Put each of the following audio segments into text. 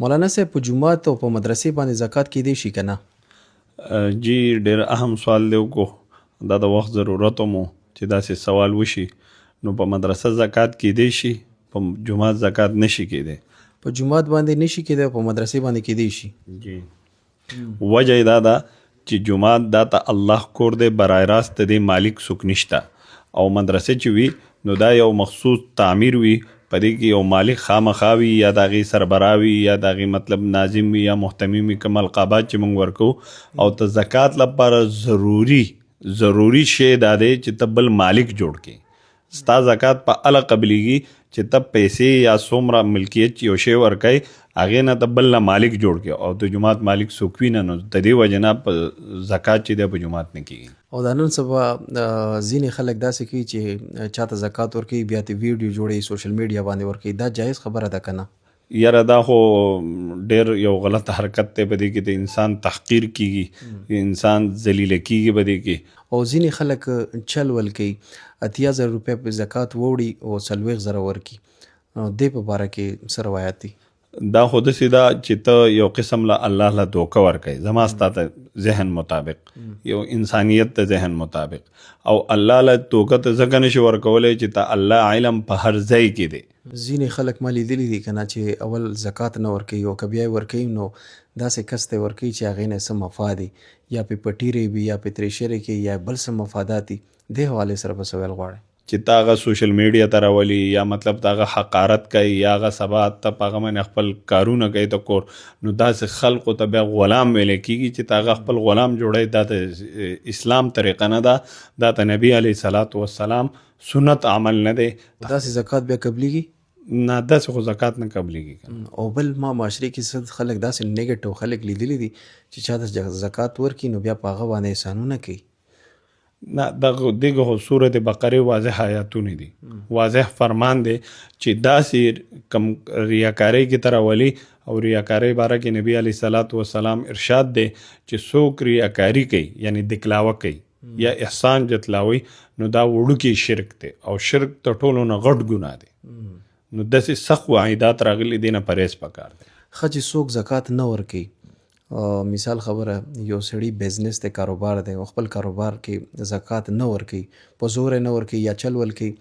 مولانا صاحب په جومات او په مدرسې باندې زکات کیدی شي که نه؟ جی ډېر اهم سوال دی وکړو. دا د وخت ضرورت مو چې داسې سوال وشي. نو په مدرسه زکات کیدی شي، په جومات زکات نشي کیدی. په جومات باندې نشي کیدی او په مدرسې باندې کیدی شي. جی وجه یې دا ده چې جومات دا ته الله کور دی، برای راست د دې مالک څوک نشته. او مدرسې چې وي نو دا یو مخصوص تعمیر وي، په دې کې یو مالک خامخا وي یا د هغې سربرا وي یا د هغې مطلب ناظم وي یا محتمم وي، کوم القابات چې موږ ورکوو. او د زکات لپاره ضروري شی دا دی چې ته بل مالک جوړ کړې. ستا زکات په اله قبلیږي چې ته پیسې یا څومره ملکیت یو شی ورکوې، هغې نه ته بل نه مالک جوړ کړې. او د جومات مالک څوک وي نه، نو د دې وجې نه په زکات چې دی په جومات نه کېږي. او دا نن سبا ځینې خلک داسې کوي چې چاته زکات ورکوي بیا ته ویډیو جوړوي سوشل میډیا باندې ورکوي. دا جایز خبره ده که نه؟ یاره دا خو ډېر یو غلط حرکت دی. په دې کې د انسان تحقیر کیږي، انسان ذلیله کیږي په دې کې. او ځینې خلک چل ول کوي 80,000 روپۍ په زکات ووړي او 40,000 ورکړي. نو دې په باره کې څه روایت دي؟ دا خو داسې ده چې ته یو قسم له الله له دوکه ورکوي، زما ستا ته ذهن مطابق، یو انسانیت ته ذهن مطابق. او الله له دوکه ته ځکه نشي ورکولی چې ته الله علم په هر ځای کې دی. ځینې خلک ما لیدلي دي که نه چې اول زکات نه ورکوي او که بیا یې ورکوي نو داسې کس ته یې ورکوي چې هغې نه څه مفاد وي، یا پې پټیرې وي یا پې ترېشرې کوي یا بل څه مفادات وي. دې حوالې سره به څه ویل غواړئ؟ چې تا هغه سوشل میډیا ته راولي یا مطلب تا هغه حقارت کوي یا هغه سبا ته په هغه باندې خپل کارونه کوي ته کور، نو داسې خلقو ته بیا غلام ویلی کېږي چې تا هغه خپل غلام جوړوي. دا ته اسلام طریقه نه ده، دا ته نبي علیه صلات وسلام سنت عمل نه دی. داسې زکات بیا قبلیږي؟ نه، داسې خو زکات نه قبلیږي. او بل ما معاشرې کې څه خلک داسې نیګټیو خلک لیدلي دي چې چاته زکات ورکړي نو بیا په هغه باندې احسانونه کوي. نه، دغه خو سورت بقرې واضح آیاتونه دي، واضح فرمان دی چې داسې کم ریاکارۍ کې ته راولي. او ریاکارۍ باره کې نبی علیه صلات وسلام ارشاد دی چې څوک ریاکاري کوي یعنی دکلاوه کوي یا احسان جتلاوي، نو دا وړوکی شرک دی او شرک تر ټولو نه غټ ګناه دی. نو داسې سخت وعیدات راغلي دي، نه پرهیز پکار دی. ښه چې څوک زکات نه ورکوي، مثال خبره یو سړی بزنس دی، کاروبار دی او خپل کاروبار کې زکات نه ورکوي، په زور نه ورکوي یا چل ول کوي،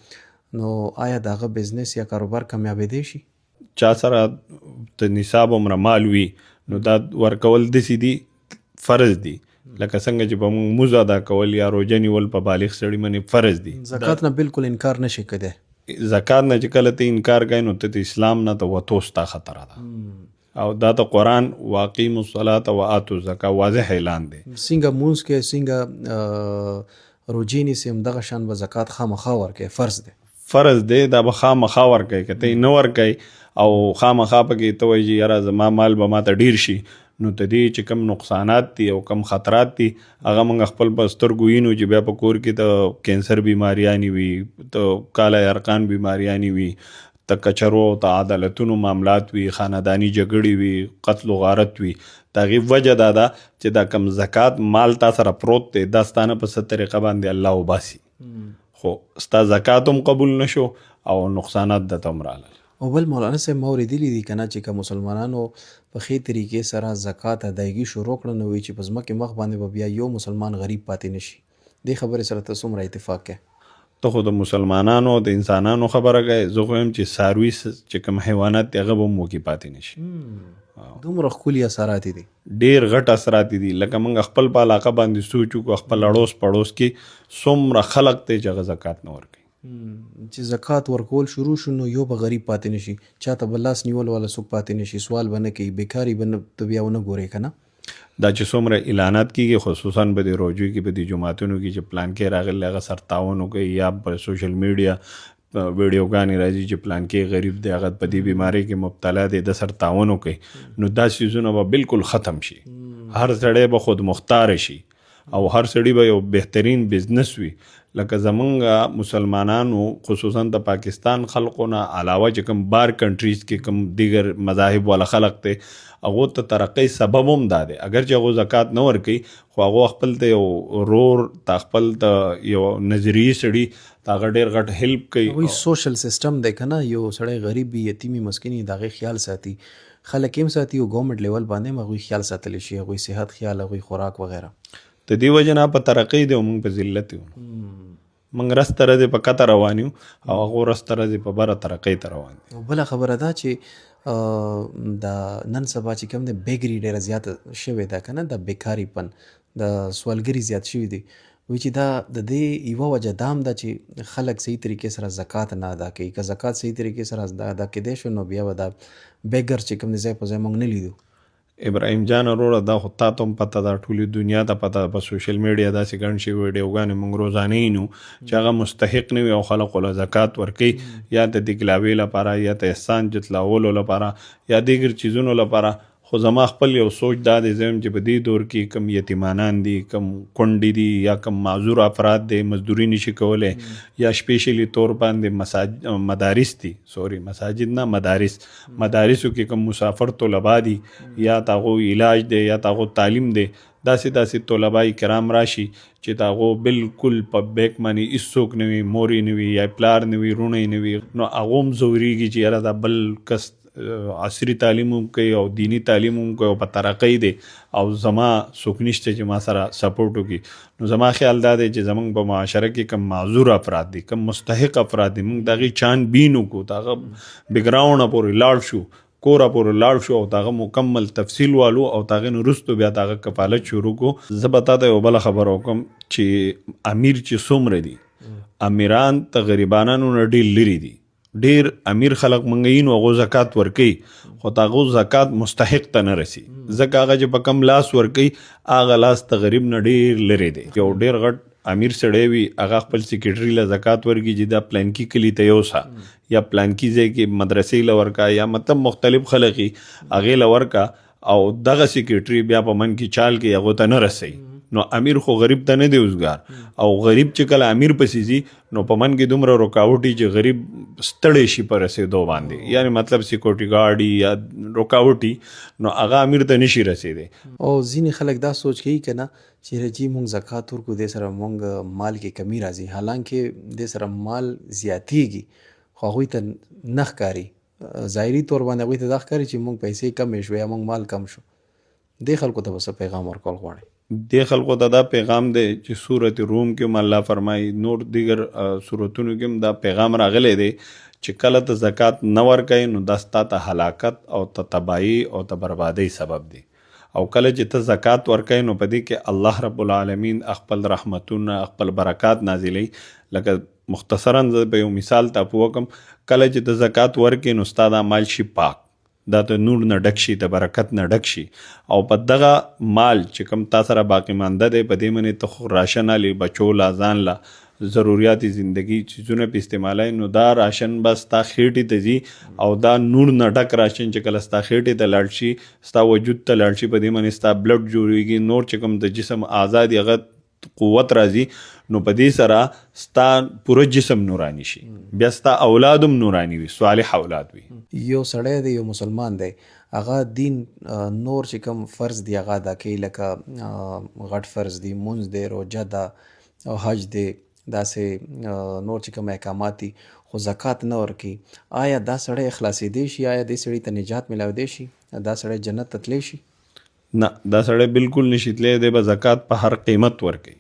نو آیا د هغه بزنس یا کاروبار کامیابېدی شي؟ چا سره د نصاب عمره مال وي نو دا ورکول داسې دي فرض دي، لکه څنګه چې په موږ مونځ ادا کول یا روژه نیول په بالغ سړي باندې فرض دي. زکات نه بالکل انکار نشي کېدی. زکات نه چې کله ته انکار کوې نو ته اسلام نه ته وتو ستا خطره ده. او دا ته قرآن واقیموا الصلاة وآتوا الزکاة واضح اعلان دی. څنګه مونځ کې څنګه روژې نیسي همدغه شان به زکات خامخا ورکوي، فرض دی. فرض دی، دا به خامخا ورکوي. که ته یې نه ورکوي او خامخا پکې ته وایي چې یاره زما مال به ماته ډیر شي، نو ته دې چې کم نقصانات دي او کم خطرات دي هغه موږ خپل په سترګو وینو چې بیا په کور کې ته کینسر بیماریانې وي، ته کاله یرقان بیماریانې وي، ته کچرو ته عدالتونو معاملات وي، خاندانی جګړې وي، قتل و غارت وي. د هغې وجه دا ده چې دا کم زکات مال تا سره پروت دی، دا ستانه په څه طریقه باندې الله وباسي، خو ستا زکات هم قبول نشو او نقصانات درته هم راغلل. او بل مولانا صاحب ما اورېدلي دي که نه چې که مسلمانانو په ښې طریقې سره زکات ادایګي شروع کړه نو وایي چې په ځمکې مخ باندې به بیا یو مسلمان غریب پاتې نشي. دې خبرې سره ته څومره اتفاق کوې؟ ته خو د مسلمانانو د انسانانو خبره کوي، زه خو یم چې څاروي چې کوم حیوانات دي هغه به هم موکې پاتې نشي. دومره ښکلي اثرات دي، ډېر غټ اثرات دي. لکه موږ خپل په علاقه باندې سوچ وکړو، خپل اړوس پړوس کې څومره خلک دی چې هغه زکات نه ورکوي. چې زکات ورکول شروع شو نو یو به غریب پاتې نشي، چاته به لاس نیول والا څوک پاتې نشي، سوال به نه کوي، بیکاري به ته بیا ونه ګورې که نه. دا چې څومره اعلانات کېږي خصوصا په دې روژو کې په دې جوماتونو کې چې پلان کې راغلی هغه سر تعاون وکوي، یا په سوشل میډیا ویډیوګانې راځي چې پلان کې غریب دی هغه په دې بیمارۍ کې مبتلا دی، د سر تعاون وکوي، نو دا څیزونه به بالکل ختم شي. هر سړی به خود مختار شي او هر سړی به یو بهترین بزنس وي. لکه زمونږ مسلمانانو خصوصا د پاکستان خلقو نه علاوه چې کوم بار کنټریز کې کوم دیگر مذاهب والا خلق دی هغو ته ترقۍ سبب هم دا دی. اگر چې هغو زکات نه ورکوي خو هغو خپل ته یو رور تا خپل ته یو نظریي سړي تا هغه ډېر غټ هیلپ کوي. وایي سوشل سیسټم دی که نه، یو سړی غریب وي، یتیمي مسکیني د هغې خیال ساتي، خلک هم ساتي او ګورنمنټ لیول باندې هم هغوی خیال ساتلی شي، هغوی صحت خیال، هغوی خوراک وغیره. د دې وجه نه په ترقۍ دی او موږ په ذلت یو. موږ رسته راځي په کته روان یو او هغو رسته راځي په بره ترقۍ ته روان دي. او بله خبره دا چې د نن سبا چې کوم دی بیګري ډېره زیاته شوې ده که نه، د بیکاري پن، د سوالګري زیات شوي دي. وایي چې دا د دې یوه وجه دا هم ده چې خلک صحیح طریقې سره زکات نه ادا کوي. که زکات صحیح طریقې سره ادا کېدی شو نو بیا به دا بیګر چې کوم دی ځای په ځای موږ نه لیدو. ابراهیم جان وروره دا خو تا ته هم پته ده، ټولې دنیا ته پته ده، په سوشل میډیا داسې ګڼ شي ویډیوګانې موږ روزانه وینو چې هغه مستحق نه وي او خلکو له زکات ورکوي، یا د دګلاوې لپاره یا د احسان جتلاولو لپاره یا دیگر چیزونو لپاره. خو زما خپل یو سوچ دا دی زم چې په دې دور کې کم یتیمانان دي، کم کونډې دي، یا کم معذور افراد دي، مزدوري نشي کولی، یا سپیشلی طور باندې مدارس دي، مساجد نه مدارس، مدارسو کې کم مسافر طلبا دي یا تاغو علاج دی یا تاغو تعلیم دی، داسې طلبای کرام راشي چې تاغو بالکل په بیک باندې هیڅوک نه وي، مورې نه وي یا پلار نه وي، رونی نه وي، نو هغه هم ځورېږي چې یاره دا بل کس عصري تعلیم هم کوي او دینی تعلیم هم کوي او په ترقۍ دی او زما څوک نشته چې ما سره سپورټ وکړي. نو زما خیال دا دی چې زموږ په معاشره کې کم معذور افراد دي، کم مستحق افراد دي، موږ د هغې چانبین وکړو، د هغه بیکګراونډه پورې لاړ شو، کوره پورې لاړ شو او د هغه مکمل تفصیل والو او د هغې نه وروستو بیا د هغه کفالت شروع کړو. زه به تا ته یوه بله خبره وکړم چې امیر چې څومره دي، امیران د غریبانانو نه ډېر لرې دي. ډیر امیر خلق منګین او غو زکات ورکي، خو تاغو زکات مستحق ته نه رسی، ځکه هغه چې په کم لاس ورکي هغه لاس ته غریب نه ډیر لري دی. یو ډیر غټ امیر سړی وي هغه خپل سیکریټري له زکات ورکي چې دا پلانکی کلی ته یوسا یا پلانکی ځای کې مدرسې له ورکا یا مطلب مختلف خلقي هغې له ورکا او دغه سیکریټري بیا په من کې چال کې هغو ته نه رسی. نو امیر خو غریب ته نه دی وزګار، او غریب چې کله امیر پسې ځي نو په من کې دومره رکاوټي چې غریب ستړی شي په رسېدو باندې، یعنی مطلب سیکورټي ګارډي یا رکاوټي، نو هغه امیر ته نشي رسېدی. او ځینې خلک دا سوچ کوي که نه چې رجی مونږ زکات ورکو دې سره مونږ مال کې کمی راځي، حالانکه دې سره مال زیاتیږي خو هغوی ته نه ښکاري، ظاهري طور باندې هغوی ته دا ښکاري چې مونږ پیسې کمې شو یا مونږ مال کم شو. دې خلکو ته به څه پیغام ورکول غواړئ؟ دې خلکو ته دا پیغام دی چې سورت روم کې هم الله فرمایي، نور دیگر سورتونو کې هم دا پیغام راغلی دی چې کله ته زکات نه ورکوې نو دا ستا ته هلاکت او ته تباهي او ته بربادۍ سبب دی. او کله چې ته زکات ورکوې نو په دې کې الله رب العالمین خپل رحمتونه خپل برکات نازلوي. لکه مختصرا زه به یو مثال تاسو وکم، کله چې ته زکات ورکوې نو ستا دا مال شي پاک، دا ته نور نه ډک شي، د برکت نه ډک شي، او په دغه مال چې کوم تا سره باقی مانده دی په دې باندې ته خو راشن الی بچو لا ځان لا ضروریاتي زندگی چیزونه په استعمالای، نو دا راشن بس تا خېټې ته ځي او دا نور نه ډک راشن چې کله ستا خېټې ته لاړ شي، ستا وجود ته لاړ شي، په دې باندې ستا بلډ جوړیږي، نور چې کوم د جسم آزاد هغه قوت راځي، نو په دې سره ستا پوره جسم نورانی شي، بیا ستا اولادم نورانی وي، صالح اولاد وي. یو سړی دی، یو مسلمان دی، هغه دین نور چې کوم فرض دی هغه ادا کوي، لکه غټ فرض دی، مونځ دی، روژه ده او حج دی، داسې نور چې کوم احکامات دي، خو زکات نه ورکوي. آیا دا سړی خلاصېدی شي؟ آیا دې سړي ته نجات میلاودی شي؟ دا سړی جنت ته تلی شي؟ نه، دا سړی بالکل نشي تلی، دی به زکات په هر قیمت ورکوي.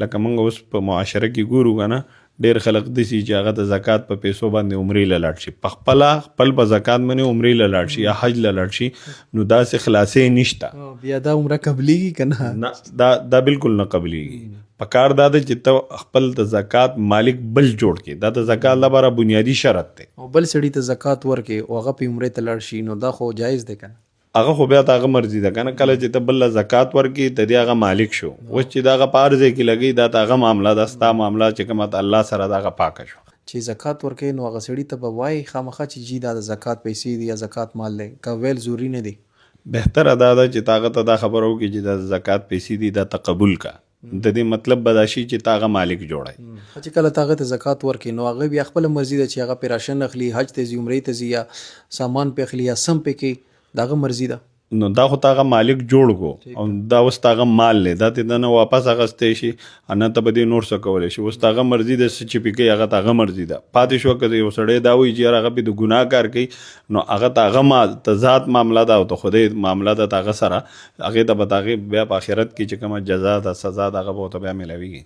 لکه موږ اوس په معاشره کې ګورو که نه، ډېر خلک داسي چې هغه د زکات په پیسو باندې عمرې له لاړ شي، په خپله خپل په زکات باندې عمرې له لاړ شي یا حج له لاړ شي، نو داسې خلاصې نشته. بیا دا عمره قبلیږي که نه؟ نه، دا بالکل نه قبلیږي. پکار دا ده چې ته خپل د زکات مالک بل جوړ کړي، دا د زکات لپاره بنیادی شرط دی. او بل سړي ته زکات ورکړي او هغه په عمرې ته لاړ شي، نو دا خو جایز دی که نه؟ هغه خو بیا د هغه مرضي ده که نه، کله چې ته بل زکات ورکړي د دې هغه مالک شو، اوس چې د هغه په هر ځای کې لګي دا د هغه معامله ده، ستا معامله چې کومه د الله سره د هغه پاکه شو. چې زکات ورکوي نو هغه سړي ته به وایي خامخا چې جی دا د زکات پیسې دي یا زکات مال دی، که ویل ضروري نه دی؟ بهتره دا ده چې تا هغه ته دا خبره وکړي چې د زکات پیسې دي دا ته قبول کا، د دې مطلب به دا شي چې تا هغه مالک جوړی. چې کله ته هغه ته زکات ورکړي نو هغه بیا خپله مرضي ده چې هغه پې راشن اخلي، حج ته ځي، عمرې ته ځي، یا سامان پې اخلي یا سم پې کوي، د هغه مرضي ده. نو دا خو تا هغه مالک جوړ کو او دا اوس تا هغه مال دی دا ته نه واپس اخیستی شي نه ته به دې نور څه کولی شي اوس تا هغه مرضي ده څه چې پې کوي هغه ته هغه مرضي ده پاتې شوه که یو سړی دا وایي چې یار هغه پې د ګناه کار کوي نو هغه ته هغه تضاد معامله ده او د خدای معامله ده د هغه سره هغې ته به د هغې بیا په آخرت کې چې کومه جزا ده سزا ده هغه به ورته بیا میلاویږي